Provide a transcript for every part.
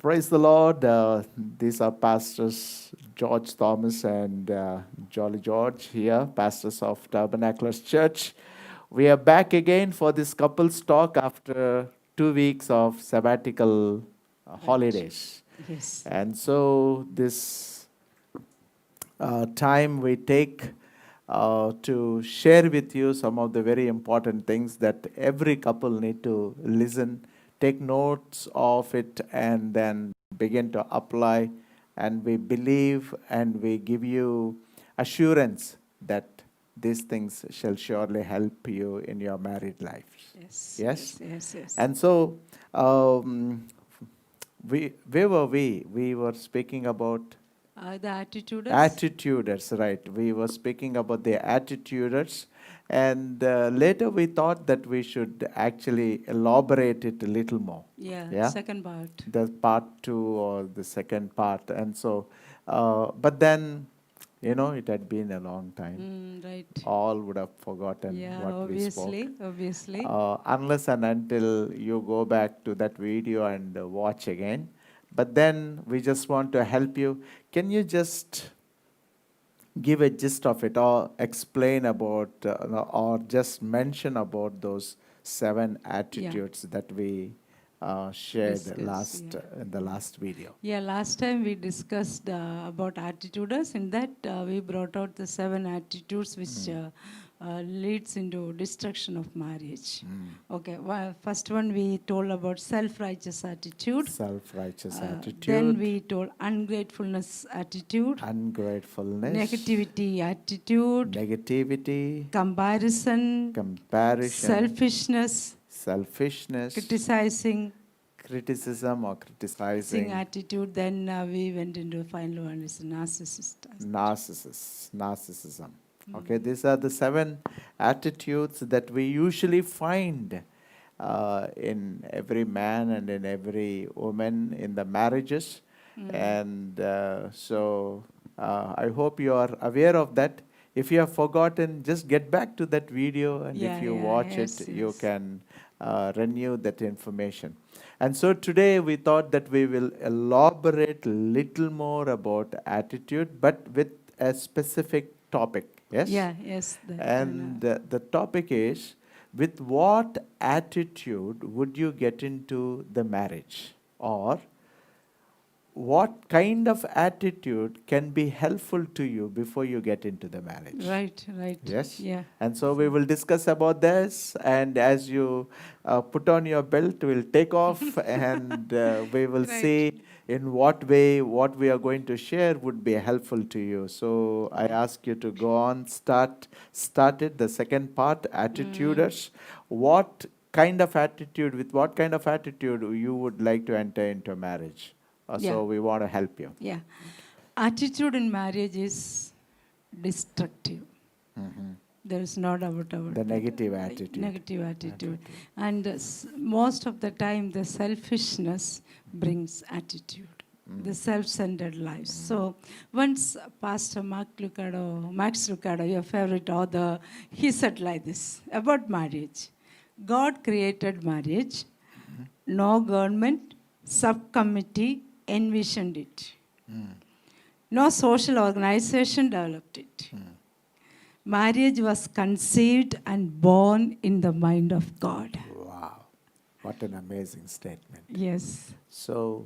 Praise the Lord. These are Pastors George Thomas and Jolly George here, pastors of Tabernaclers Church. We are back again for this couples talk after 2 weeks of sabbatical holidays. Yes. And so this time we take to share with you some of the very important things that every couple need to listen, take notes of it, and then begin to apply. And we believe and we give you assurance that these things shall surely help you in your married life. Yes. And so, where were we? We were speaking about The attitudes. attituders, right? We were speaking about the attituders, and later we thought that we should actually elaborate it a little more. Yeah. Second part. The part 2 or the second part, and so, but then, it had been a long time. Right. All would have forgotten what we spoke. Obviously. Unless and until you go back to that video and watch again. But then we just want to help you. Can you just give a gist of it, or explain about, or just mention about those 7 attitudes that we shared in the last video? Yeah, last time we discussed about attitudes. In that, we brought out the 7 attitudes which leads into destruction of marriage. Okay, well, first one we told about self-righteous attitude. Self-righteous attitude. Then we told ungratefulness attitude. Ungratefulness. Negativity attitude. Negativity. Comparison. Selfishness. Criticism or criticizing. Attitude. Then we went into the final one is narcissism. Okay, these are the 7 attitudes that we usually find in every man and in every woman in the marriages. And so I hope you are aware of that. If you have forgotten, just get back to that video, and if you watch it, you can renew that information. And so today we thought that we will elaborate a little more about attitude, but with a specific topic. Yes? Yes. And the topic is, with what attitude would you get into the marriage? Or what kind of attitude can be helpful to you before you get into the marriage? Right. Yes? Yeah. And so we will discuss about this, and as you put on your belt, we'll take off and we will see in what way what we are going to share would be helpful to you. So I ask you to go on, start it, the second part, attituders. What kind of attitude you would like to enter into marriage? So we want to help you. Yeah. Attitude in marriage is destructive. There is no doubt about it. The negative attitude. And most of the time, the selfishness brings attitude. The self-centered life. So once Pastor Max Lucado, your favorite author, he said like this about marriage. God created marriage. No government, subcommittee envisioned it. No social organization developed it. Marriage was conceived and born in the mind of God. Wow. What an amazing statement. Yes. So,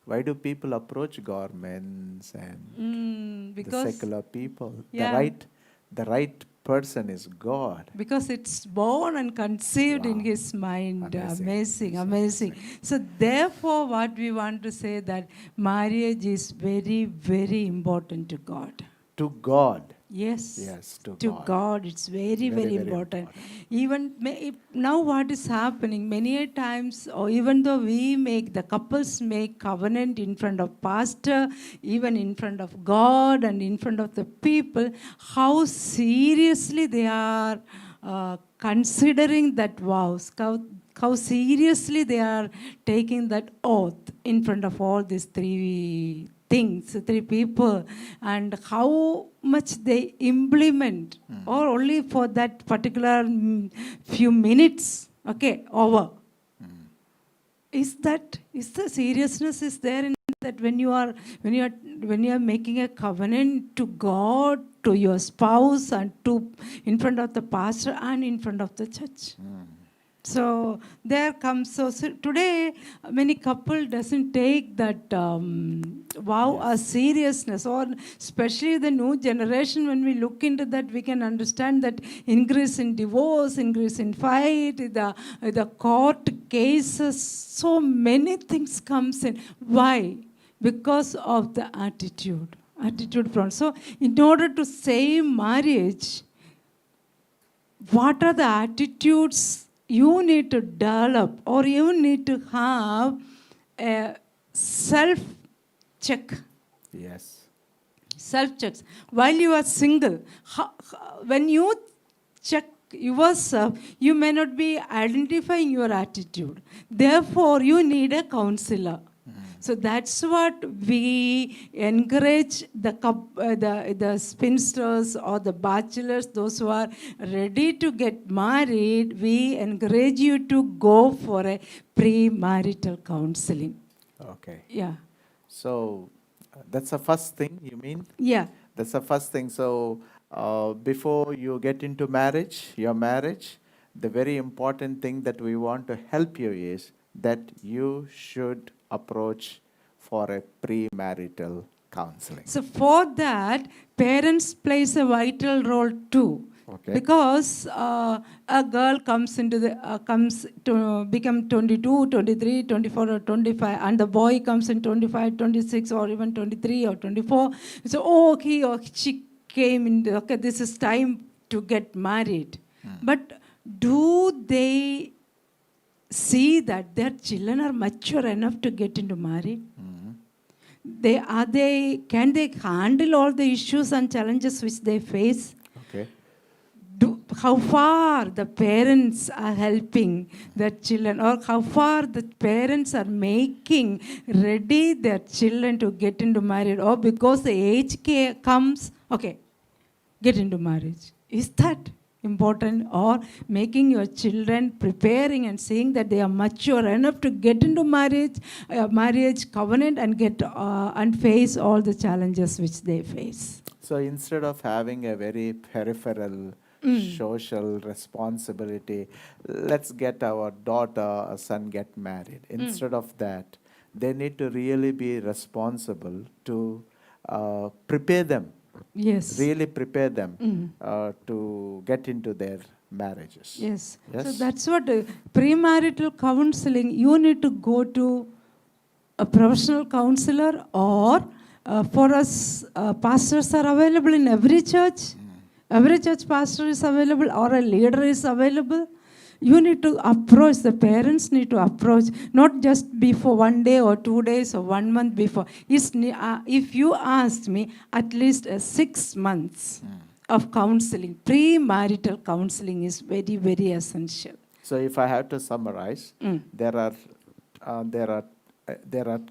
why do people approach governments and the secular people? The right person is God. Because it's born and conceived in His mind. Amazing. So therefore, what we want to say that marriage is very, very important to God. To God. Yes, to God. It's very, very important. Even now what is happening, many a times, or even though the couples make covenant in front of pastor, even in front of God and in front of the people, how seriously they are considering that vows, how seriously they are taking that oath in front of all these 3 people, and how much they implement, or only for that particular few minutes, over. is the seriousness is there in that when you are making a covenant to God, to your spouse, and to in front of the pastor and in front of the church. So there comes, so today many couple doesn't take that a seriousness, or especially the new generation. When we look into that, we can understand that increase in divorce, increase in fight, the court cases, so many things comes in. Why? Because of the attitude problem. So in order to save marriage, what are the attitudes you need to develop, or you need to have a self-check? Yes. Self-checks. While you are single, when you check yourself, you may not be identifying your attitude. Therefore, you need a counselor. So that's what we encourage the spinsters or the bachelors, those who are ready to get married. We encourage you to go for a premarital counseling. Okay. Yeah. So that's the first thing, you mean? Yeah. That's the first thing. So before you get into your marriage, the very important thing that we want to help you is that you should approach for a premarital counseling. So for that, parents plays a vital role too. Okay. Because a girl comes to become 22, 23, 24 or 25, and the boy comes in 25, 26 or even 23 or 24. So he or she came in, okay, this is time to get married. But do they see that their children are mature enough to get into marriage? Can they handle all the issues and challenges which they face? Okay. How far the parents are helping their children, or how far the parents are making ready their children to get into marriage, or because the age comes, okay, get into marriage. Is that important? Or making your children preparing and saying that they are mature enough to get into marriage covenant and get and face all the challenges which they face? So instead of having a very peripheral social responsibility, let's get our daughter or son get married. Instead of that, they need to really be responsible to prepare them. Yes. Really prepare them to get into their marriages. Yes. Yes? So that's what premarital counseling, you need to go to a professional counselor, or for us, pastors are available in every church. Every church pastor is available, or a leader is available. You need to approach, the parents need to approach, not just before 1 day or 2 days or 1 month before. If you asked me, at least 6 months of counseling, premarital counseling is very, very essential. So if I have to summarize, there are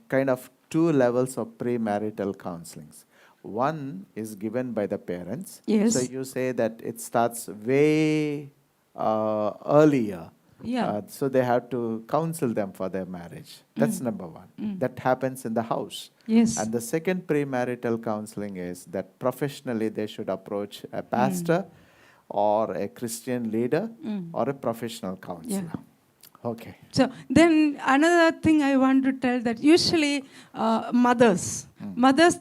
kind of 2 levels of premarital counselings. One is given by the parents. Yes. So you say that it starts way earlier. Yeah. So they have to counsel them for their marriage. That's number one. That happens in the house. Yes. And the second premarital counseling is that professionally they should approach a pastor or a Christian leader or a professional counselor. Yeah. Okay. So then another thing I want to tell, that usually mothers,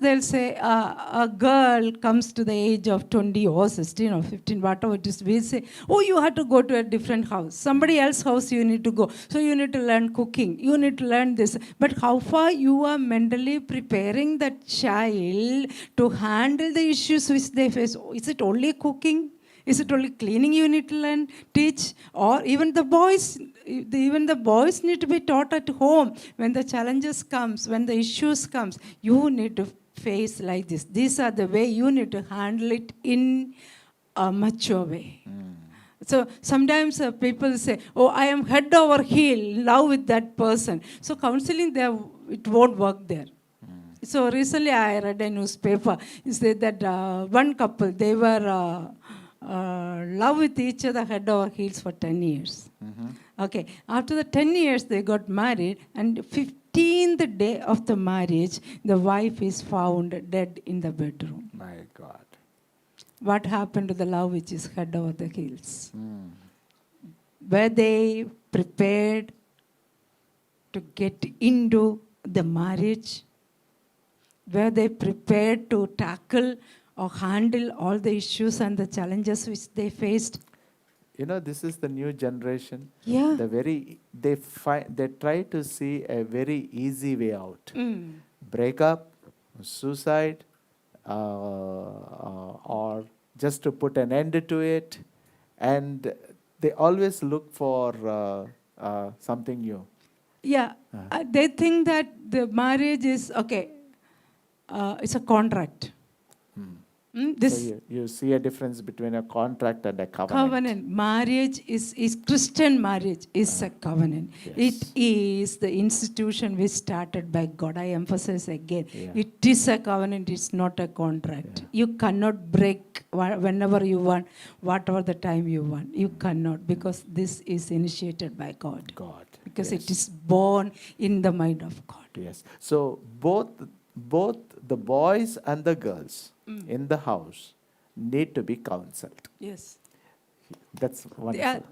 they'll say a girl comes to the age of 20 or 16 or 15, whatever it is, we say, oh, you have to go to a different house. Somebody else's house you need to go. So you need to learn cooking. You need to learn this. But how far you are mentally preparing that child to handle the issues which they face? Is it only cooking? Is it only cleaning you need to learn, teach? Or even the boys need to be taught at home. When the challenges comes, when the issues comes, you need to face like this. These are the way you need to handle it in a mature way. So sometimes people say, oh, I am head over heel in love with that person. So counseling there, it won't work there. So recently I read a newspaper. It said that one couple, they were love with each other head over heels for 10 years. Okay, after the 10 years they got married, and 15th day of the marriage, the wife is found dead in the bedroom. My God. What happened to the love which is head over the heels? Were they prepared to get into the marriage? Were they prepared to tackle or handle all the issues and the challenges which they faced? You know, this is the new generation. Yeah. They try to see a very easy way out. Break up, suicide, or just to put an end to it, and they always look for something new. Yeah, they think that the marriage is okay. It's a contract. So you see a difference between a contract and a covenant. Covenant. Marriage is Christian marriage is a covenant. Yes. It is the institution which started by God. I emphasize again. Yeah. It is a covenant. It's not a contract. Yeah. You cannot break whenever you want, whatever the time you want. You cannot, because this is initiated by God. God. Because Yes. it is born in the mind of God. Yes. So both the boys and the girls in the house need to be counseled. Yes. That's wonderful.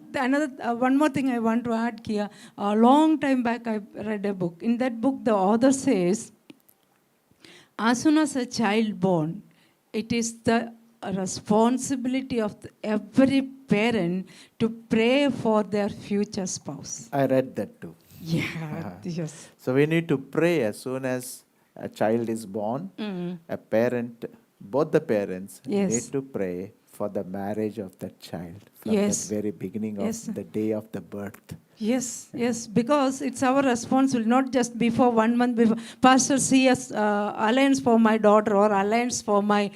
One more thing I want to add here. A long time back, I read a book. In that book, the author says, as soon as a child born, it is the responsibility of every parent to pray for their future spouse. I read that too. Yeah. Yes. So we need to pray as soon as a child is born. A parent, both the parents Yes. need to pray for the marriage of that child from Yes. the very beginning Yes. of the day of the birth. Yes, yes, because it's our responsibility, not just before 1 month before. Pastor, see us alliance for my daughter or alliance for my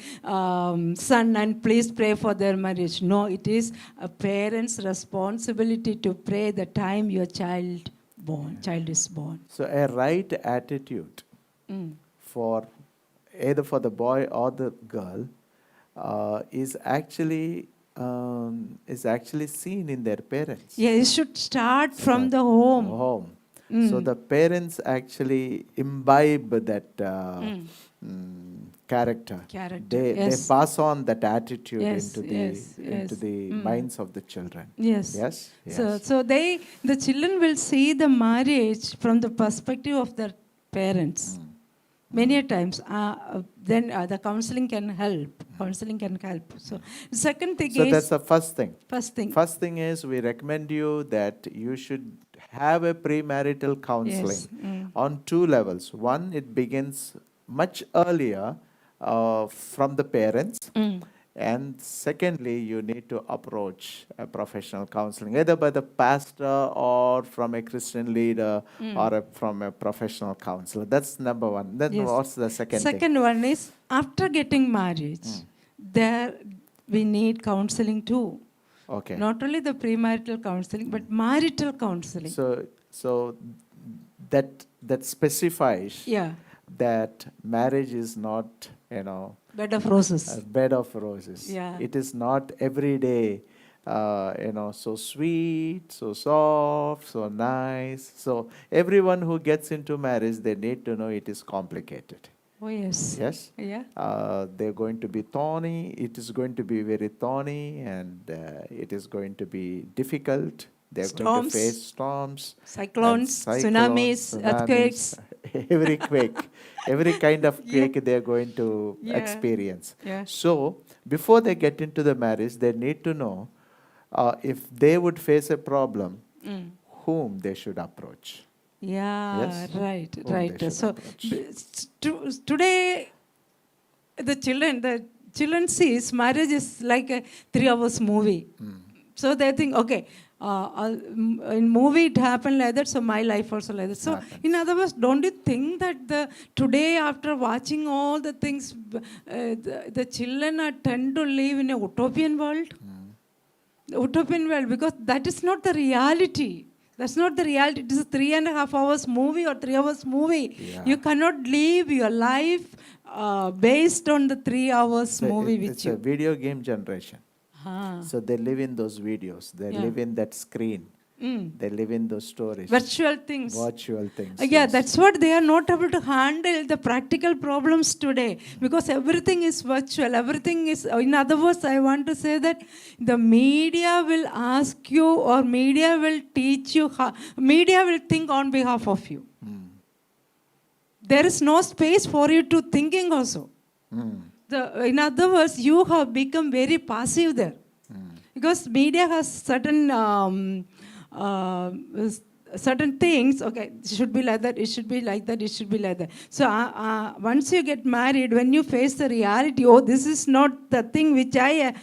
son, and please pray for their marriage. No, it is a parent's responsibility to pray the time your child is born. So a right attitude for either for the boy or the girl is actually seen in their parents. Yeah, it should start from the home. So the parents actually imbibe that character. They Yes. pass on that attitude Yes, into the minds of the children. Yes. Yes. So the children will see the marriage from the perspective of their parents. Many a times, then the counseling can help. So second thing is. So that's the first thing. First thing is we recommend you that you should have a premarital counseling on two levels. One, it begins much earlier from the parents. And secondly, you need to approach a professional counseling, either by the pastor or from a Christian leader or from a professional counselor. That's number one. Then what's the second thing? Second one is, after getting married, there we need counseling too. Okay. Not only the premarital counseling, but marital counseling. So that specifies that marriage is not, Bed of roses. a bed of roses. Yeah. It is not every day, so sweet, so soft, so nice. So everyone who gets into marriage, they need to know it is complicated. Oh, yes. Yes? Yeah. They're going to be thorny. It is going to be very thorny, and it is going to be difficult. They're going to face storms, cyclones, tsunamis, earthquakes. Every quake, every kind of quake they're going to experience. Yeah. So before they get into the marriage, they need to know if they would face a problem, whom they should approach. Yeah, Yes? right. So today, the children sees marriage is like a 3 hours movie. So they think, okay, in movie it happened like that, so my life also like that. So in other words, don't you think that today, after watching all the things, the children tend to live in a utopian world? Utopian world, because that is not the reality. That's not the reality. It is a 3.5 hours movie or 3 hours movie. Yeah. You cannot live your life based on the 3 hours movie with It's you. a video game generation. Ah. So they live in those videos. They live in that screen. They live in those stories. Virtual things. Virtual things. Yeah, that's what they are not able to handle the practical problems today, because everything is virtual. Everything is, in other words, I want to say that the media will ask you, or media will teach you, media will think on behalf of you. There is no space for you to thinking also. In other words, you have become very passive there. Because media has certain things, okay, it should be like that, it should be like that, it should be like that. So once you get married, when you face the reality, oh, this is not the thing which I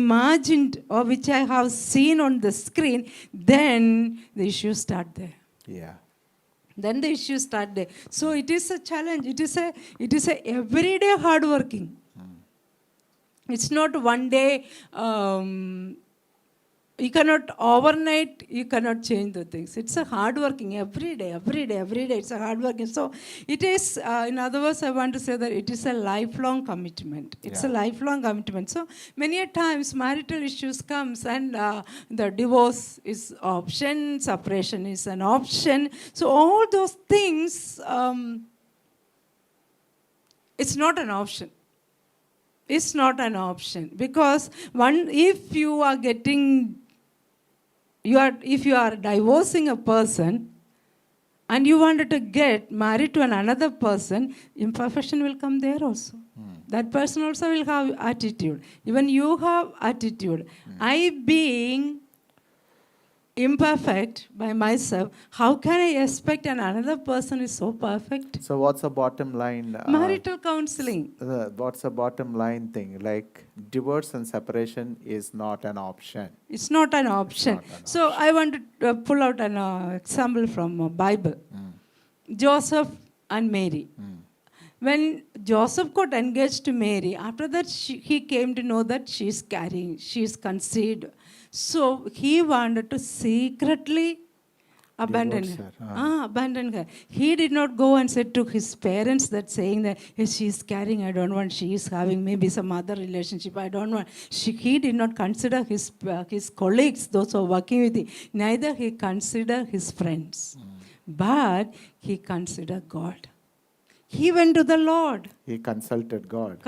imagined or which I have seen on the screen, then the issues start there. Yeah. Then the issues start there. So it is a challenge. It is a everyday hard working. It's not one day. You cannot overnight. You cannot change the things. It's a hard working every day. It's a hard working. So it is. In other words, I want to say that it is a lifelong commitment. It's a lifelong commitment. So many a times marital issues comes, and the divorce is option, separation is an option. So all those things, it's not an option. It's not an option, because if you are divorcing a person and you wanted to get married to another person, imperfection will come there also. That person also will have attitude. Even you have attitude. I being imperfect by myself, how can I expect another person is so perfect? So what's the bottom line? Marital counseling. What's the bottom line thing? Like divorce and separation is not an option. It's not an option. So I want to pull out an example from Bible. Joseph and Mary. When Joseph got engaged to Mary, after that he came to know that she is conceived. So he wanted to secretly abandon her. Abandon her. He did not go and said to his parents that saying that yes, she is carrying, I don't want, she is having maybe some other relationship, I don't want. He did not consider his colleagues, those who are working with him. Neither he considered his friends. But he considered God. He went to the Lord. He consulted God.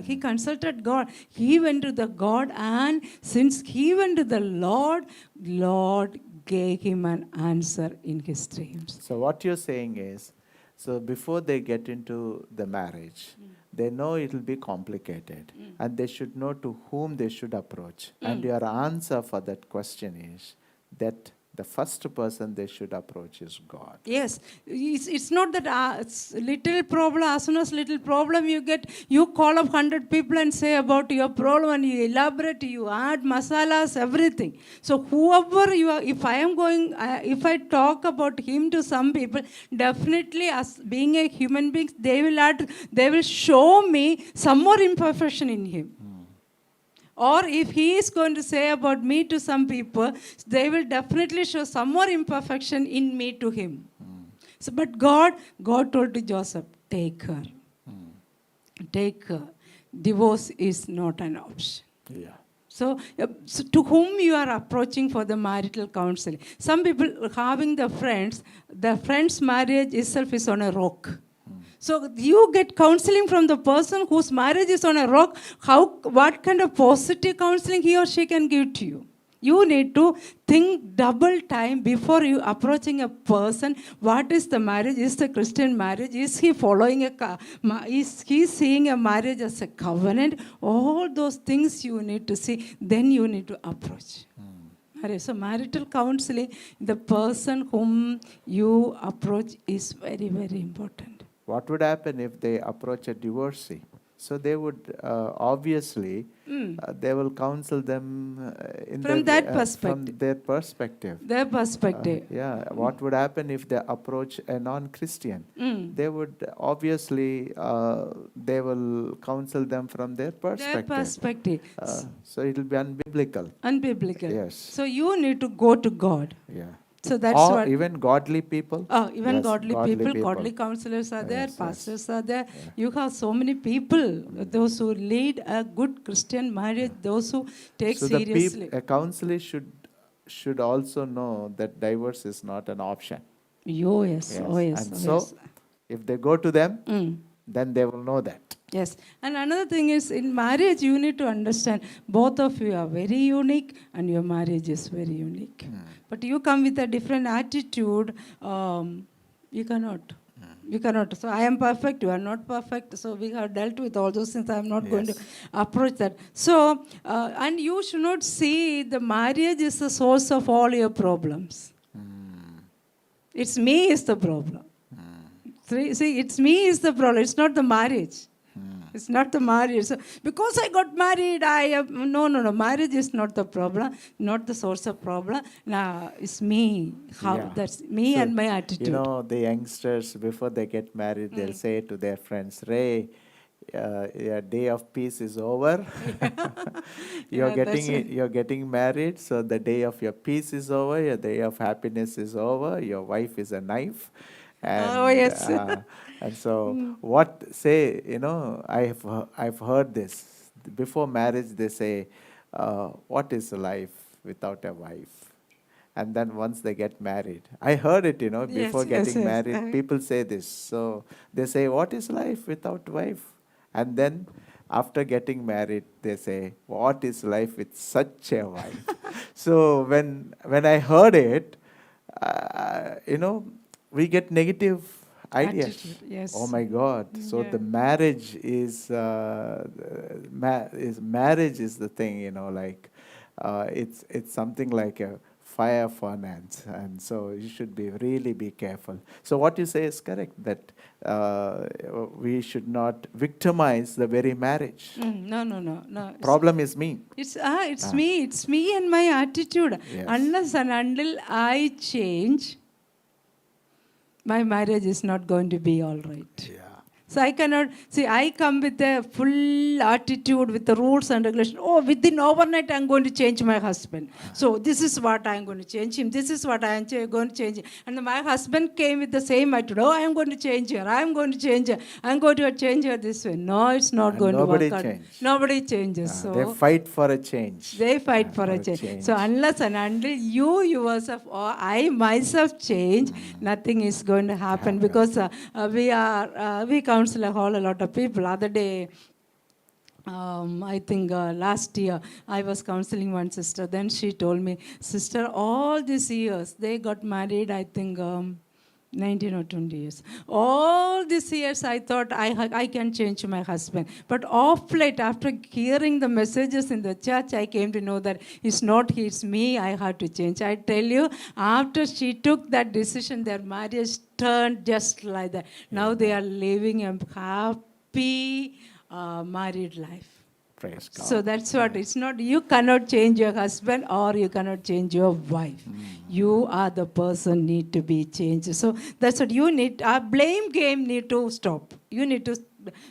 He consulted God. He went to the God, and since he went to the Lord, Lord gave him an answer in his dreams. So what you're saying is, so before they get into the marriage, they know it will be complicated, and they should know to whom they should approach. And your answer for that question is that the first person they should approach is God. Yes. It's not that it's little problem, as soon as little problem you get, you call up 100 people and say about your problem, and you elaborate, you add masalas, everything. So whoever you are, if I talk about him to some people, definitely as being a human being, they will show me some more imperfection in him. Or if he is going to say about me to some people, they will definitely show some more imperfection in me to him. So, but God told to Joseph, take her. Take her. Divorce is not an option. Yeah. So to whom you are approaching for the marital counseling? Some people having the friends' marriage itself is on a rock. So you get counseling from the person whose marriage is on a rock. What kind of positive counseling he or she can give to you? You need to think double time before you approaching a person. What is the marriage? Is the Christian marriage? Is he following is he seeing a marriage as a covenant? All those things you need to see. Then you need to approach. So marital counseling, the person whom you approach is very, very important. What would happen if they approach a divorcee? So they would obviously, they will counsel them from their perspective. Their perspective. What would happen if they approach a non-Christian? They would obviously, they will counsel them from their perspective. So it will be unbiblical. Unbiblical. Yes. So you need to go to God. Yeah. So that's Or what. even godly people. Even Yes, godly people, godly counselors are there, Yes, yes. pastors are there. You have so many people, those who lead a good Christian marriage, those who take So seriously. a counselor should also know that divorce is not an option. Oh yes, Yes. oh yes, And oh so yes. if they go to them, Mm. then they will know that. Yes, and another thing is in marriage you need to understand both of you are very unique and your marriage is very unique. But you come with a different attitude, you cannot. You cannot. So I am perfect, you are not perfect. So we have dealt with all those things. I am not going to Yes. approach that. So, and you should not see the marriage is the source of all your problems. It's me is the problem. See, it's me is the problem. It's not the marriage. It's not the marriage. So, because I got married, I have, no. Marriage is not the problem, not the source of problem. No, it's me. That's me So, and my attitude. the youngsters, before they get married, they'll say to their friends, Ray, your day of peace is over. You're getting married, so the day of your peace is over, your day of happiness is over, your wife is a knife. Oh And yes. and so what say, I've heard this. Before marriage they say, what is life without a wife? And then once they get married, I heard it, before getting married, people say this. So they say, what is life without wife? And then after getting married, they say, what is life with such a wife? So when I heard it, we get negative ideas. Attitude, yes. Oh my God! So Yeah. the marriage is marriage is the thing. It's something like a fire furnace, and so you should really be careful. So what you say is correct, that we should not victimize the very marriage. No. Problem is me. It's me and my attitude. Yes. Unless and until I change, my marriage is not going to be all right. Yeah. So I cannot, see, I come with a full attitude with the rules and regulations. Oh, within overnight I'm going to change my husband. So this is what I'm going to change him. This is what I'm going to change him. And my husband came with the same attitude. Oh, I am going to change her. I am going to change her. I'm going to change her this way. No, it's not going to work out. Nobody changes. So they fight for a change. They fight for a change. So unless and until you yourself or I myself change, nothing is going to happen. Because we counsel a whole lot of people. Other day, I think last year, I was counseling one sister. Then she told me, sister, all these years, they got married, I think 19 or 20 years. All these years, I thought I can change my husband. But of late, after hearing the messages in the church, I came to know that it's not he, it's me, I had to change. I tell you, after she took that decision, their marriage turned just like that. Now they are living a happy married life. Praise God. So that's what, it's not, you cannot change your husband or you cannot change your wife. You are the person need to be changed. So that's what you need, our blame game need to stop. You need to,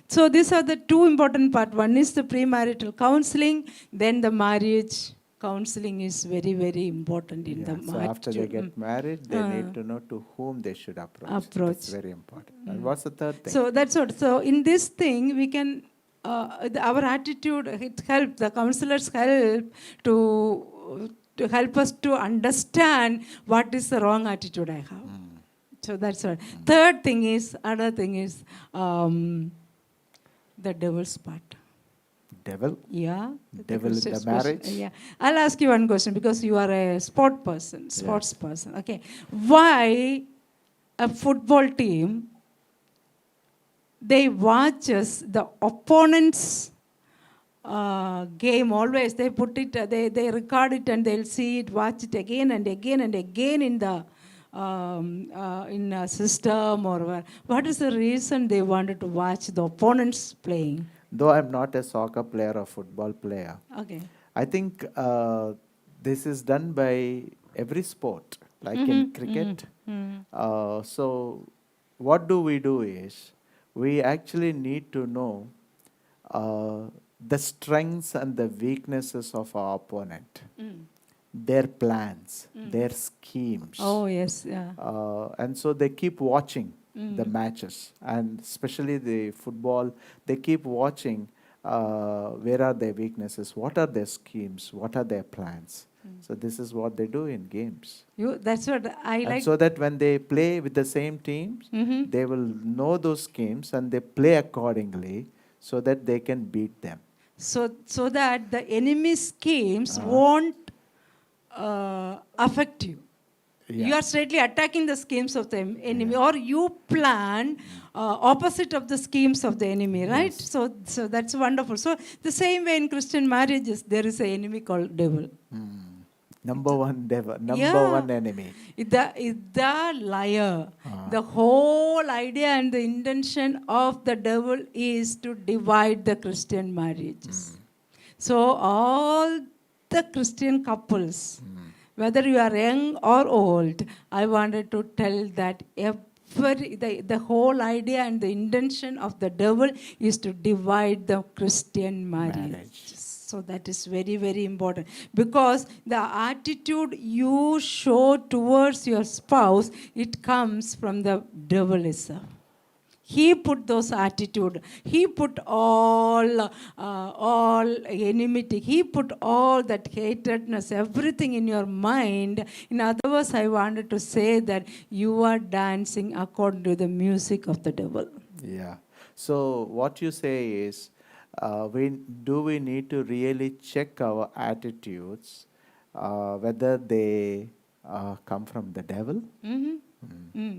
so these are the two important parts. One is the premarital counseling, then the marriage counseling is very, very important in the marriage. So after they get married, they need to know to whom they should approach. That's very important. And what's the third thing? So that's what, so in this thing we can, our attitude, it helps, the counselors help to help us to understand what is the wrong attitude I have. So that's what. Third thing is, another thing is the devil's part. Devil? Yeah. Devil in the marriage? Yeah. I'll ask you one question because you are a sports person. Okay. Why a football team, they watches the opponent's game always. They put it, they record it and they'll see it, watch it again and again and again in the in a system or where. What is the reason they wanted to watch the opponents playing? Though I'm not a soccer player or football player, Okay. I think this is done by every sport, like in cricket. So what do is, we actually need to know the strengths and the weaknesses of our opponent. their plans, their schemes. Oh, yes, yeah. And so they keep watching the matches, and especially the football, they keep watching where are their weaknesses, what are their schemes, what are their plans. So this is what they do in games. That's what I And like. so that when they play with the same teams, they will know those schemes and they play accordingly so that they can beat them. So that the enemy schemes won't affect you. Yeah. You are straightly attacking the schemes of the enemy, or you plan opposite of the schemes of the enemy, right? Yes. So that's wonderful. So the same way in Christian marriages, there is an enemy called devil. Number one devil, number Yeah. one enemy. The liar. The whole idea and the intention of the devil is to divide the Christian marriages. So all the Christian couples, whether you are young or old, I wanted to tell that the whole idea and the intention of the devil is to divide the Christian marriage. So that is very, very important. Because the attitude you show towards your spouse, it comes from the devil itself. He put those attitude. He put all enmity. He put all that hatredness, everything in your mind. In other words, I wanted to say that you are dancing according to the music of the devil. Yeah. So what you say is, we need to really check our attitudes, whether they come from the devil?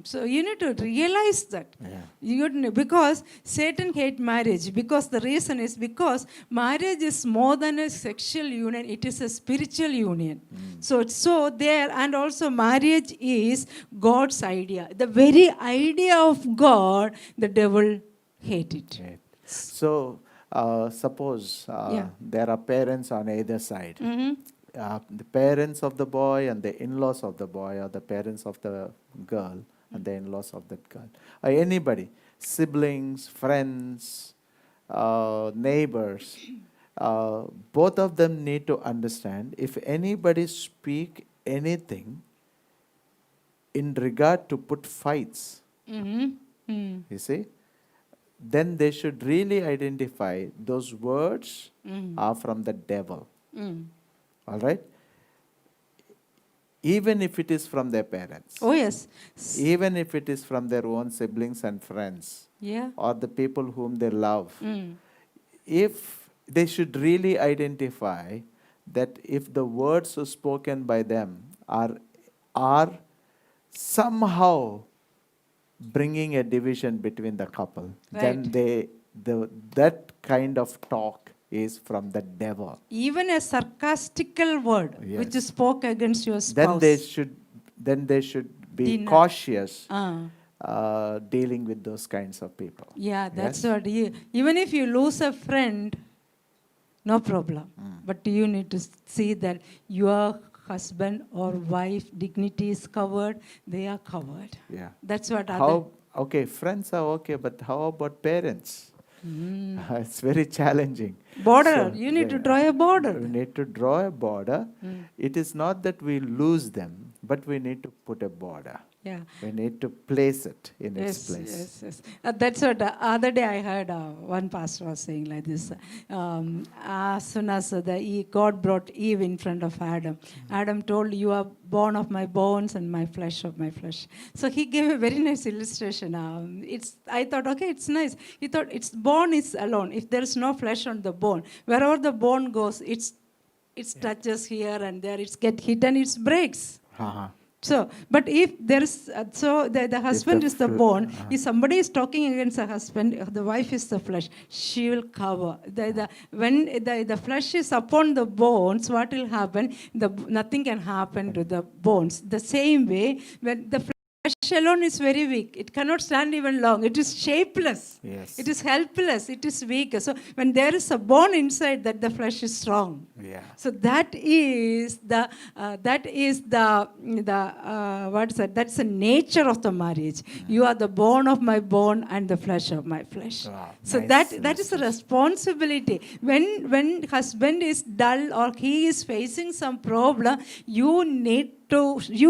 So you need to realize that. Yeah. Because Satan hates marriage. Because the reason is because marriage is more than a sexual union. It is a spiritual union. So there, and also marriage is God's idea. The very idea of God, the devil hates it. Right. So suppose there are parents on either side. The parents of the boy and the in-laws of the boy, or the parents of the girl and the in-laws of that girl, or anybody, siblings, friends, neighbors, both of them need to understand, if anybody speak anything in regard to put fights, you see, then they should really identify those words are from the devil. All right? Even if it is from their parents. Oh, yes. Even if it is from their own siblings and friends. Yeah. Or the people whom they love. If they should really identify that if the words spoken by them are somehow bringing a division between the couple, then that kind of talk is from the devil. Even a sarcastical word which is spoke against your spouse. Then they should be cautious dealing with those kinds of people. Yeah, that's what. Even if you lose a friend, no problem. But you need to see that your husband or wife dignity is covered. They are covered. Yeah. That's what. Okay, friends are okay, but how about parents? It's very challenging. Border. You need to draw a border. We need to draw a border. It is not that we lose them, but we need to put a border. Yeah. We need to place it in its place. Yes. That's what the other day I heard one pastor was saying like this. As soon as God brought Eve in front of Adam, Adam told, "You are bone of my bones and my flesh of my flesh." So he gave a very nice illustration. I thought, okay, it's nice. He thought its bone is alone. If there is no flesh on the bone, wherever the bone goes, it touches here and there. It's get hit and it breaks. So, but if there is, the husband is the bone. If somebody is talking against the husband, the wife is the flesh. She will cover. When the flesh is upon the bones, what will happen? Nothing can happen to the bones. The same way, when the flesh alone is very weak. It cannot stand even long. It is shapeless. Yes. It is helpless. It is weak. So when there is a bone inside that, the flesh is strong. Yeah. So that is the what is that? That's the nature of the marriage. You are the bone of my bone and the flesh of my flesh. Wow, So nice that is a illustration. responsibility. When husband is dull or he is facing some problem, you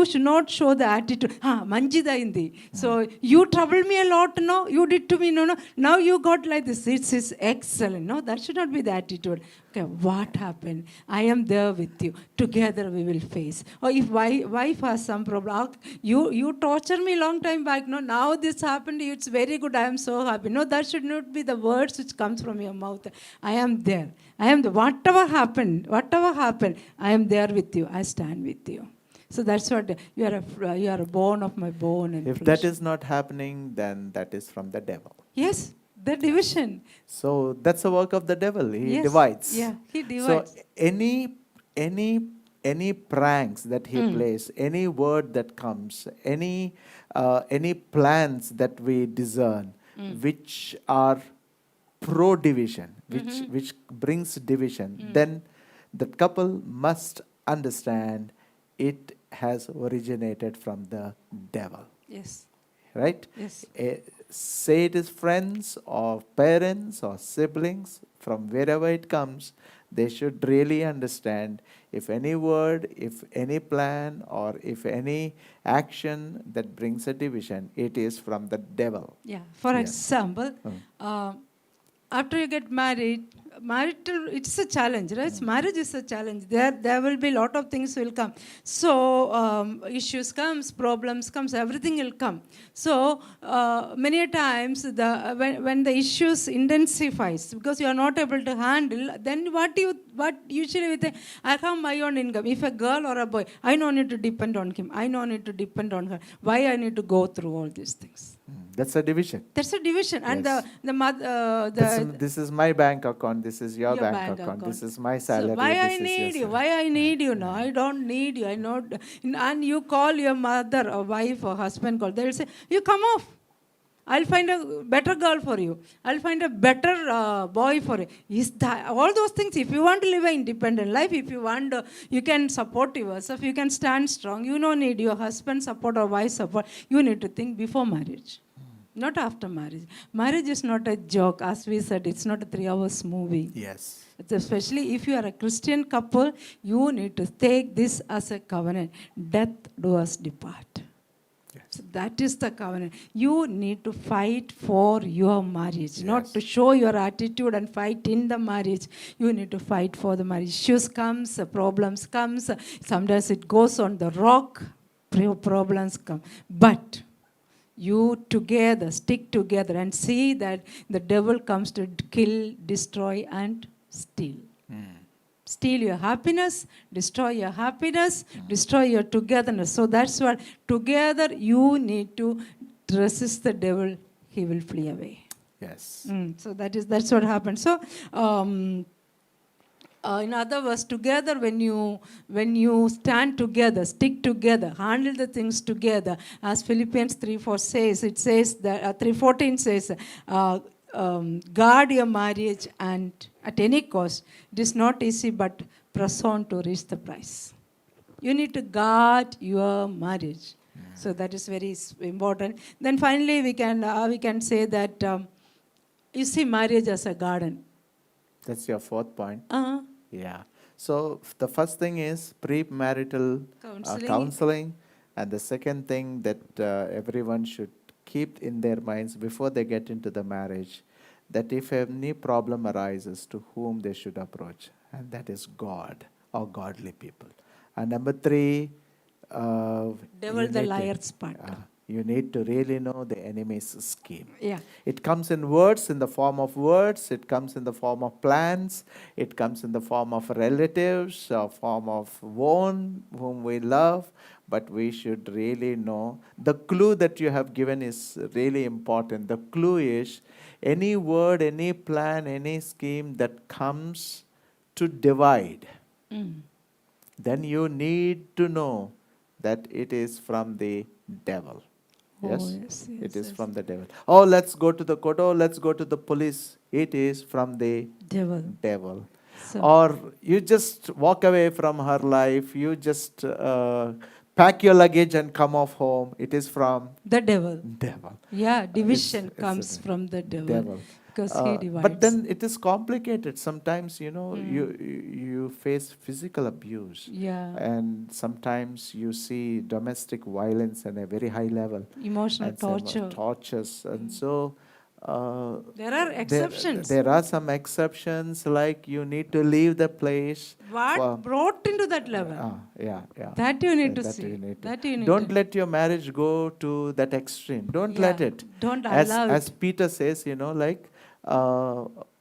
should not show the attitude. Manjida indi. So you troubled me a lot, no? You did to me, no. Now you got like this. This is excellent. No, that should not be the attitude. Okay, what happened? I am there with you. Together we will face. Or if wife has some problem, you torture me long time back. No, now this happened. It's very good. I am so happy. No, that should not be the words which comes from your mouth. I am there. Whatever happened, I am there with you. I stand with you. So that's what you are a bone of my bone and If flesh. that is not happening, then that is from the devil. Yes, the division. So that's the work of the devil. He Yes. divides. Yeah, he divides. So any pranks that he plays, any word that comes, any plans that we discern, which are pro division, which brings division, then the couple must understand it has originated from the devil. Yes. Right? Yes. Say it is friends or parents or siblings, from wherever it comes, they should really understand if any word, if any plan, or if any action that brings a division, it is from the devil. Yeah. For Yeah. example, after you get married, it's a challenge, right? Marriage is a challenge. There will be a lot of things will come. So issues comes, problems comes, everything will come. So many a times when the issues intensifies because you are not able to handle, then what usually we think, I have my own income. If a girl or a boy, I don't need to depend on him. I don't need to depend on her. Why I need to go through all these things? That's a division. That's a division. And Yes. the mother, This is my bank account, this is your bank account, this is my salary. So why I this is need your you? Why I need you? No, I don't need you. I know. And you call your mother or wife or husband call. They'll say, you come off. I'll find a better girl for you. I'll find a better boy for you. Is that all those things? If you want to live an independent life, if you want, you can support yourself. You can stand strong. You don't need your husband support or wife support. You need to think before marriage. Not after marriage. Marriage is not a joke. As we said, it's not a 3 hours movie. Yes. It's especially if you are a Christian couple, you need to take this as a covenant. Death do us depart. Yes. So that is the covenant. You need to fight for your marriage, not Yes. to show your attitude and fight in the marriage. You need to fight for the marriage. Issues comes, problems comes. Sometimes it goes on the rock. Problems come. But you together, stick together and see that the devil comes to kill, destroy, and steal. Steal your happiness, destroy your happiness, destroy your togetherness. So that's what, together you need to resist the devil, he will flee away. Yes. So that's what happens. So in other words, together when you stand together, stick together, handle the things together, as Philippians 3:4 says, it says that 3:14 says, guard your marriage and at any cost. It is not easy, but press on to reach the prize. You need to guard your marriage. So that is very important. Then finally, we can say that you see marriage as a garden. That's your fourth point. Uh-huh. Yeah. So the first thing is premarital counseling, and the second thing that everyone should keep in their minds before they get into the marriage, that if any problem arises, to whom they should approach, and that is God or godly people. And number 3, Devil the liar's part. You need to really know the enemy's scheme. Yeah. It comes in words, in the form of words. It comes in the form of plans. It comes in the form of relatives, or form of one whom we love. But we should really know. The clue that you have given is really important. The clue is any word, any plan, any scheme that comes to divide. Then you need to know that it is from the devil. Yes? yes, It yes, is yes. from the devil. Oh, let's go to the court. Oh, let's go to the police. It is from the Devil. devil. So, Or you just walk away from her life. You just pack your luggage and come off home. It is from the devil. devil. Yeah, It's division a comes from the devil. devil. Because he But divides. then it is complicated. Sometimes, you face physical abuse. Yeah. And sometimes you see domestic violence at a very high level. Emotional And some torture. tortures. And so There are exceptions. there are some exceptions, like you need to leave the place. What brought into that level? Yeah. That you need to That see. you need to. That you need Don't to. let your marriage go to that extreme. Don't Yeah, let it. don't allow As it. Peter says,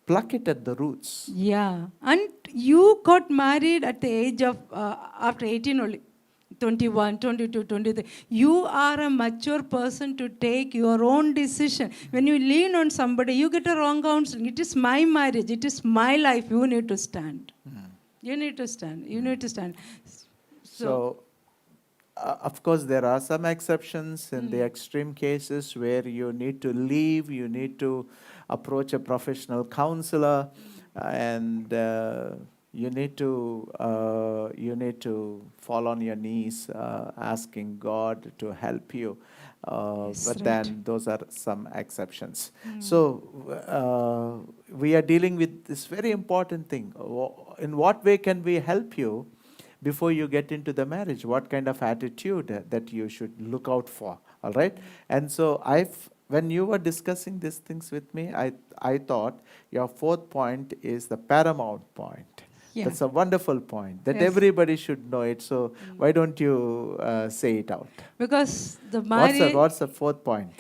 pluck it at the roots. Yeah. And you got married at the age of, after 18 only. 21, 22, 23. You are a mature person to take your own decision. When you lean on somebody, you get a wrong counseling. It is my marriage. It is my life. You need to stand. You need to stand. You need to stand. So, of course, there are some exceptions in the extreme cases where you need to leave, you need to approach a professional counselor, and you need to fall on your knees, asking God to help you. Yes, But right. then those are some exceptions. So we are dealing with this very important thing. In what way can we help you before you get into the marriage? What kind of attitude that you should look out for? All right. And so when you were discussing these things with me, I thought your fourth point is the paramount point. Yeah. That's a wonderful point that Yes. everybody should know it. So why don't you say it out? Because the marriage, What's the fourth point?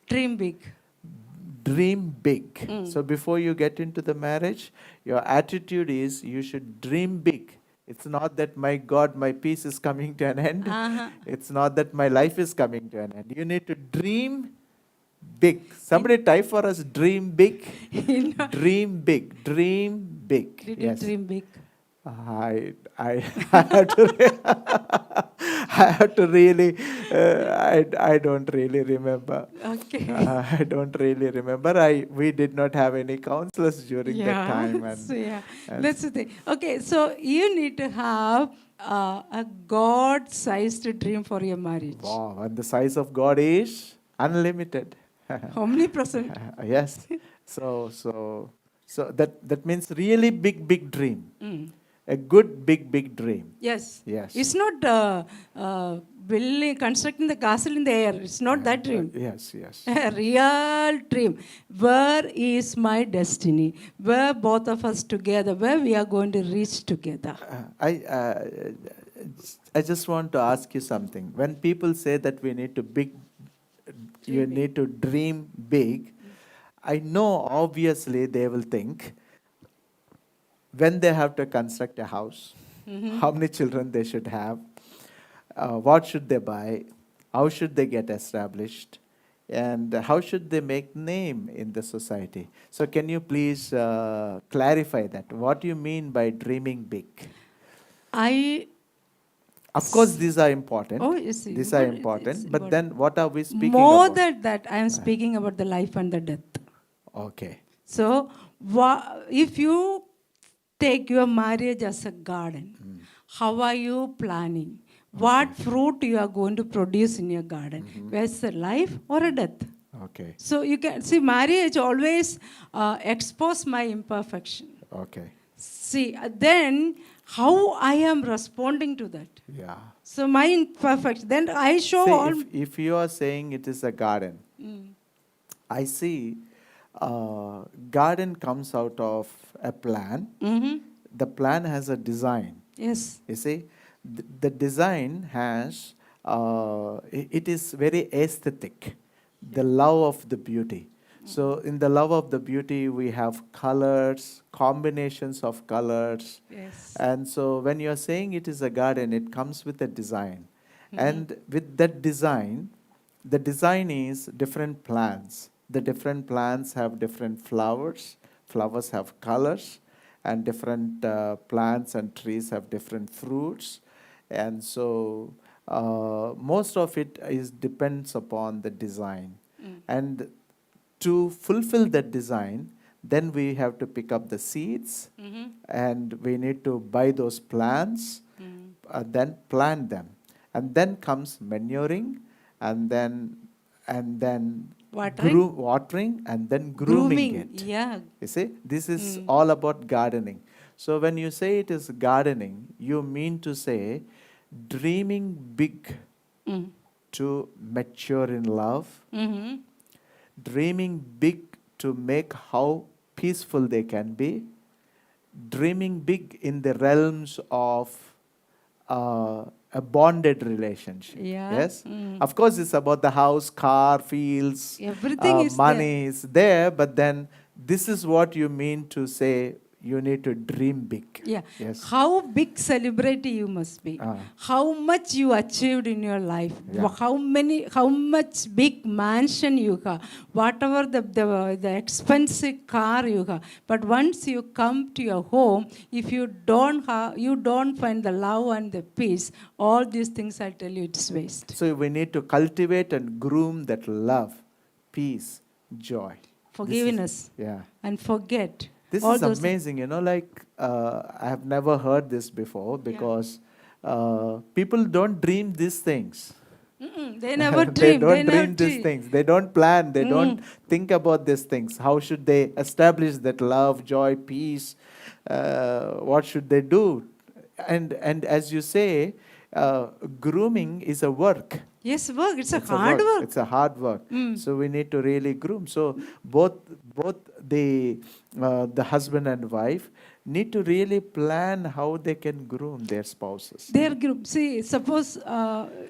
dream big. Dream big. So before you get into the marriage, your attitude is you should dream big. It's not that, my God, my peace is coming to an end. Uh-huh. It's not that my life is coming to an end. You need to dream big. Somebody type for us, dream big. Dream big. Dream big. Did Yes. you dream big? I have to I have to really I don't really remember. Okay. I don't really remember. We did not have any counselors during that time. So, yeah. and That's the thing. Okay, so you need to have a God-sized dream for your marriage. wow, and the size of God is unlimited. Omnipresent. Yes. So that means really big dream. A good big dream. Yes. Yes. It's not building, constructing the castle in the air. It's not that dream. Yes. A real dream. Where is my destiny? Where both of us together? Where we are going to reach together? I just want to ask you something. When people say that we need to you need to dream big, I know obviously they will think when they have to construct a house, how many children they should have, what should they buy, how should they get established, and how should they make name in the society. So can you please clarify that? What do you mean by dreaming big? Of course, these are important. Oh, you see. These are But important. it's But then what are we speaking more about? than that, I am speaking about the life and the death. Okay. So, if you take your marriage as a garden, how are you planning? What fruit you are going to produce in your garden? Where's a life or a death? Okay. So you can see marriage always expose my imperfection. Okay. See, then how I am responding to that. Yeah. So my imperfection. Then I show See, all. if you are saying it is a garden, I see garden comes out of a plan. The plan has a design. Yes. You see, the design has, it is very aesthetic, the love of the beauty. So in the love of the beauty, we have colors, combinations of colors. Yes. And so when you're saying it is a garden, it comes with a design. And with that design, the design is different plants. The different plants have different flowers. Flowers have colors. And different plants and trees have different fruits. And so most of it is depends upon the design. And to fulfill that design, then we have to pick up the seeds and we need to buy those plants, then plant them. And then comes manuring and then Watering? watering and then grooming it. Yeah. You see, this is all about gardening. So when you say it is gardening, you mean to say dreaming big to mature in love, dreaming big to make how peaceful they can be, dreaming big in the realms of a bonded relationship. Yeah. Yes? Of course, it's about the house, car, fields, Everything is money is there, but then this is what you mean to say you need to dream big. Yeah. Yes. How big celebrity you must be. How much you achieved in your life. Yeah. How much big mansion you have. Whatever the expensive car you have. But once you come to your home, if you don't find the love and the peace, all these things I tell you it's waste. So we need to cultivate and groom that love, peace, joy. Forgiveness. Yeah. And forget. This all is those amazing, I have never heard this before because people don't dream these things. They never They dream. don't dream these things. They don't plan. They don't think about these things. How should they establish that love, joy, peace? What should they do? And as you say, grooming is a work. Yes, work. It's a hard work. It's a hard work. So we need to really groom. So both the husband and wife need to really plan how they can groom their spouses. Their group. See, suppose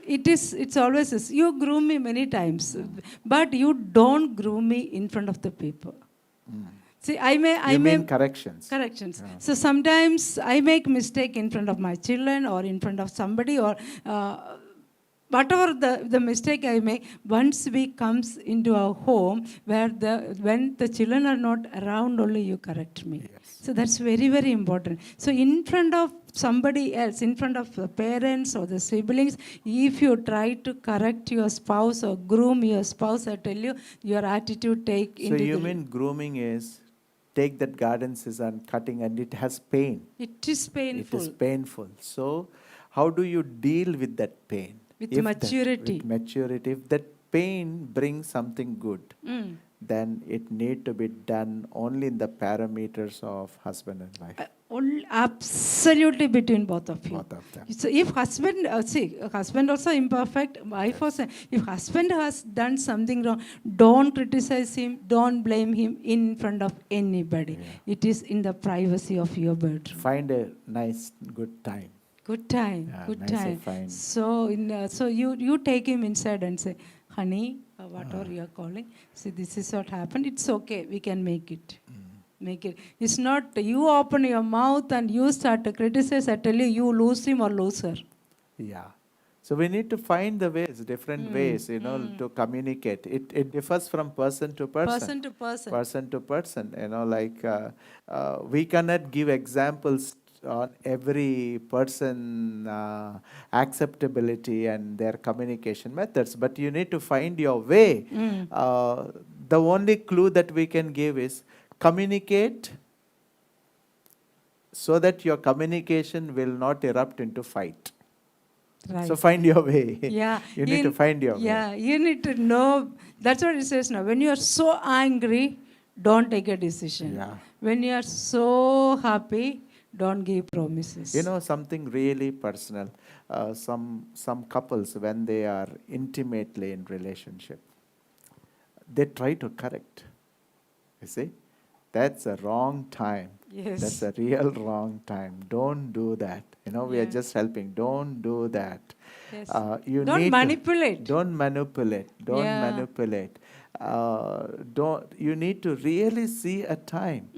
it's always this. You groom me many times, but you don't groom me in front of the people. See, I mean corrections. Corrections. Yeah. So sometimes I make mistake in front of my children or in front of somebody or whatever the mistake I make, once we comes into our home when the children are not around, only you correct me. Yes. So that's very, very important. So in front of somebody else, in front of the parents or the siblings, if you try to correct your spouse or groom your spouse, I tell you, your attitude take into. So you mean grooming is take that garden scissor and cutting, and it has pain. It is painful. It is painful. So how do you deal with that pain? With maturity. With maturity. If that pain brings something good, then it need to be done only in the parameters of husband and wife. Absolutely between both of you. Both of them. So if husband, husband also imperfect, wife also, if husband has done something wrong, don't criticize him, don't blame him in front of anybody. Yeah. It is in the privacy of your bedroom. Find a nice, good time. Good time, yeah, good nice time. Fine. So you take him inside and say, honey, whatever you are calling, see, this is what happened. It's okay, we can make it. Make it. It's not you open your mouth and you start to criticize. I tell you, you lose him or lose her. Yeah. So we need to find the ways, different ways, to communicate. It differs from person to person. Person to person. Person to person. We cannot give examples on every person acceptability and their communication methods, but you need to find your way. The only clue that we can give is communicate so that your communication will not erupt into fight. Right. So find your way. Yeah. You need to find your way. Yeah, you need to know. That's what it says now. When you are so angry, don't take a decision. Yeah. When you are so happy, don't give promises. Something really personal. Some couples, when they are intimately in relationship, they try to correct. You see? That's a wrong time. Yes. That's a real wrong time. Don't do that. We are just helping. Don't do that. Yes. Don't manipulate. Don't manipulate. Don't manipulate. You need to really see a time.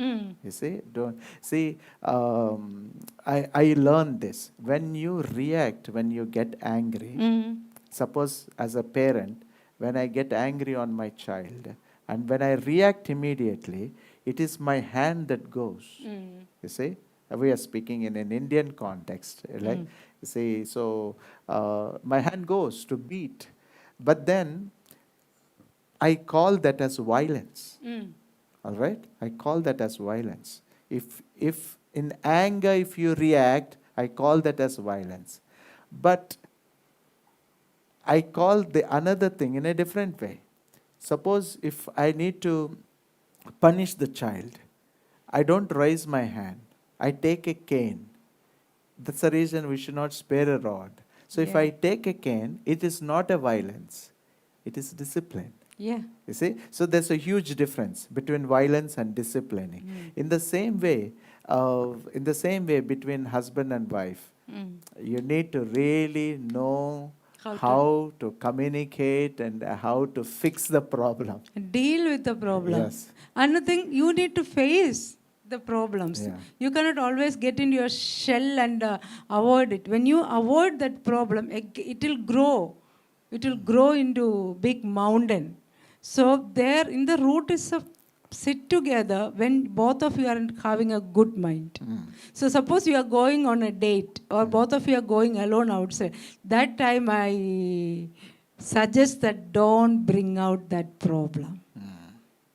You see? I learned this. When you react, when you get angry, suppose as a parent, when I get angry on my child, and when I react immediately, it is my hand that goes. You see? We are speaking in an Indian context. See, so my hand goes to beat, but then I call that as violence. All right? I call that as violence. If in anger, if you react, I call that as violence. But I call the another thing in a different way. Suppose if I need to punish the child, I don't raise my hand. I take a cane. That's the reason we should not spare a rod. So if I take a cane, it is not a violence. It is discipline. Yeah. You see? So there's a huge difference between violence and disciplining. In the same way, between husband and wife, you need to really know how to communicate and how to fix the problem. Deal with the problem. Yes. Another thing, you need to face the problems. Yeah. You cannot always get into your shell and avoid it. When you avoid that problem, it will grow. It will grow into big mountain. So there in the root is a sit together when both of you are having a good mind. So suppose you are going on a date or both of you are going alone outside. That time I suggest that don't bring out that problem.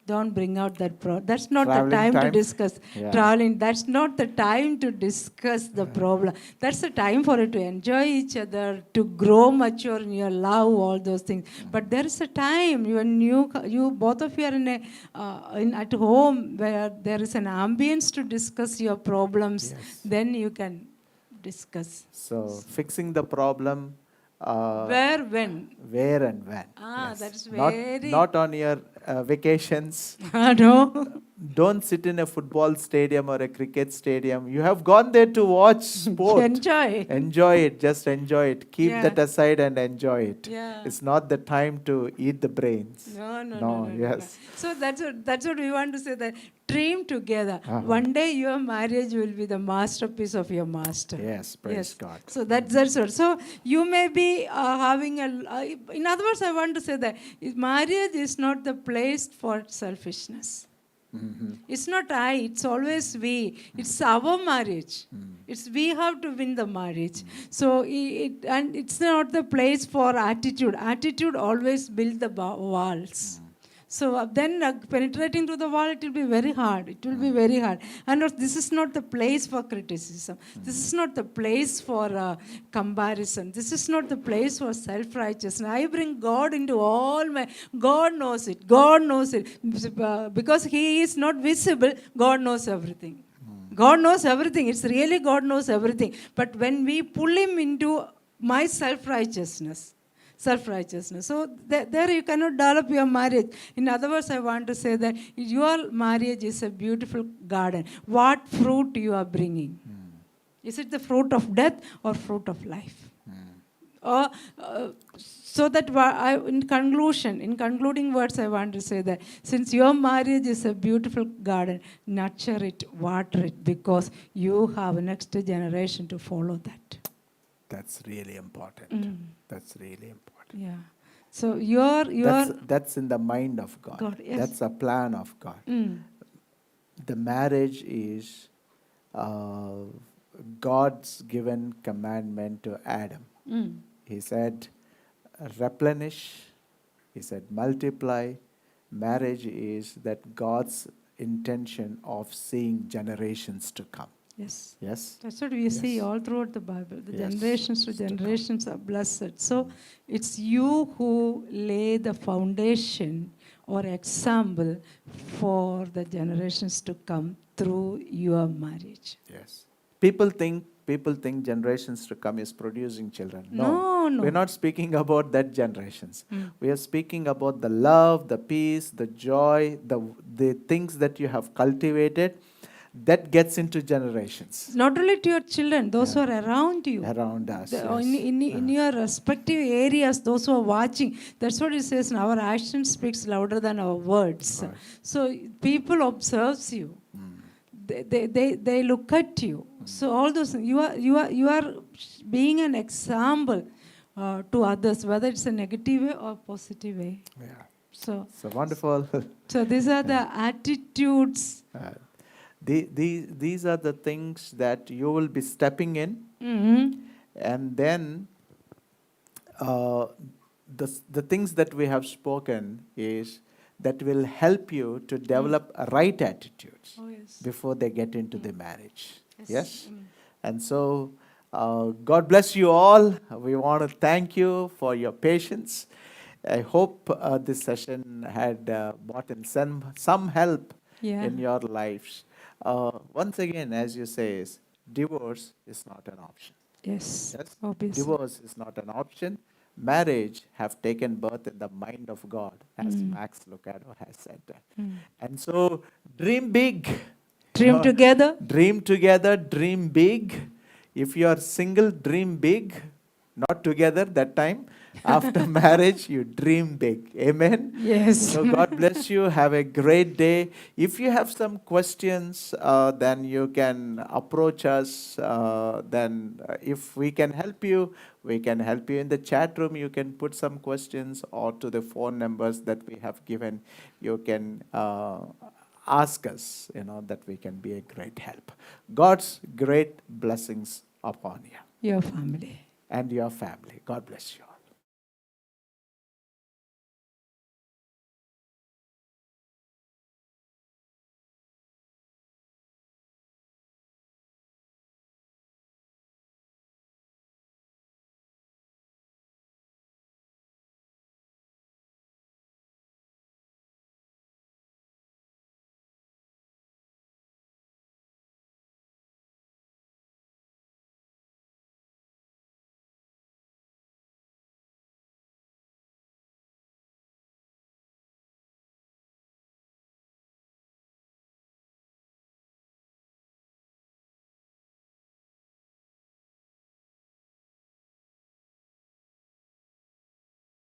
Don't bring out that problem. That's not Traveling the time to time? discuss. Yeah. Traveling, that's not the time to discuss the problem. That's the time for you to enjoy each other, to grow mature in your love, all those things. But there is a time when you both of you are at home where there is an ambience to discuss your problems. Yes. Then you can discuss. So fixing the problem. Where, when? Where and when. Yes. That is not on your vacations. No. Don't sit in a football stadium or a cricket stadium. You have gone there to watch sport. Enjoy. Enjoy it. Just enjoy it. Keep that aside and enjoy it. Yeah. It's not the time to eat the brains. No. Yes. So that's what we want to say, that dream together. One day your marriage will be the masterpiece of your master. Yes, praise God. So that's what. So you may be having in other words, I want to say that marriage is not the place for selfishness. It's not I, it's always we. It's our marriage. It's we have to win the marriage. So and it's not the place for attitude. Attitude always build the walls. So then penetrating through the wall, it will be very hard. It will be very hard. And this is not the place for criticism. This is not the place for comparison. This is not the place for self-righteousness. I bring God into all my... God knows it. God knows it. Because He is not visible, God knows everything. God knows everything. It's really God knows everything. But when we pull Him into my self-righteousness, so there you cannot develop your marriage. In other words, I want to say that your marriage is a beautiful garden. What fruit you are bringing? Is it the fruit of death or fruit of life? So that in concluding words, I want to say that since your marriage is a beautiful garden, nurture it, water it, because you have a next generation to follow that. That's really important. That's really important. Yeah. So that's in the mind of God. Yes. That's a plan of God. The marriage is God's given commandment to Adam. He said, replenish. He said, multiply. Marriage is that God's intention of seeing generations to come. Yes. Yes. That's what we see all throughout the Bible. The generations to generations are blessed. So it's you who lay the foundation or example for the generations to come through your marriage. Yes. People think generations to come is producing children. No. We're not speaking about that generations. We are speaking about the love, the peace, the joy, the things that you have cultivated. That gets into generations. Not only to your children, those who are around you. Around us. In your respective areas, those who are watching. That's what it says. Our action speaks louder than our words. So people observes you. They look at you. So all those you are being an example to others, whether it's a negative way or positive way. Yeah. So wonderful. So these are the attitudes. These are the things that you will be stepping in, And then the things that we have spoken is that will help you to develop right attitudes Oh, yes. before they get into the marriage. Yes. Yes? Amen. And so, God bless you all. We want to thank you for your patience. I hope this session had brought in some help Yeah. in your lives. Once again, as you say, divorce is not an option. Yes. Yes, Obviously. divorce is not an option. Marriage have taken birth in the mind of God, as Max Lucado has said. And so, dream big. Dream together. Dream together, dream big. If you are single, dream big. Not together that time. After marriage, you dream big. Amen. Yes. So God bless you. Have a great day. If you have some questions, then you can approach us. If we can help you, we can help you in the chat room. You can put some questions, or to the phone numbers that we have given. You can ask us, that we can be a great help. God's great blessings upon you Your family. and your family. God bless you.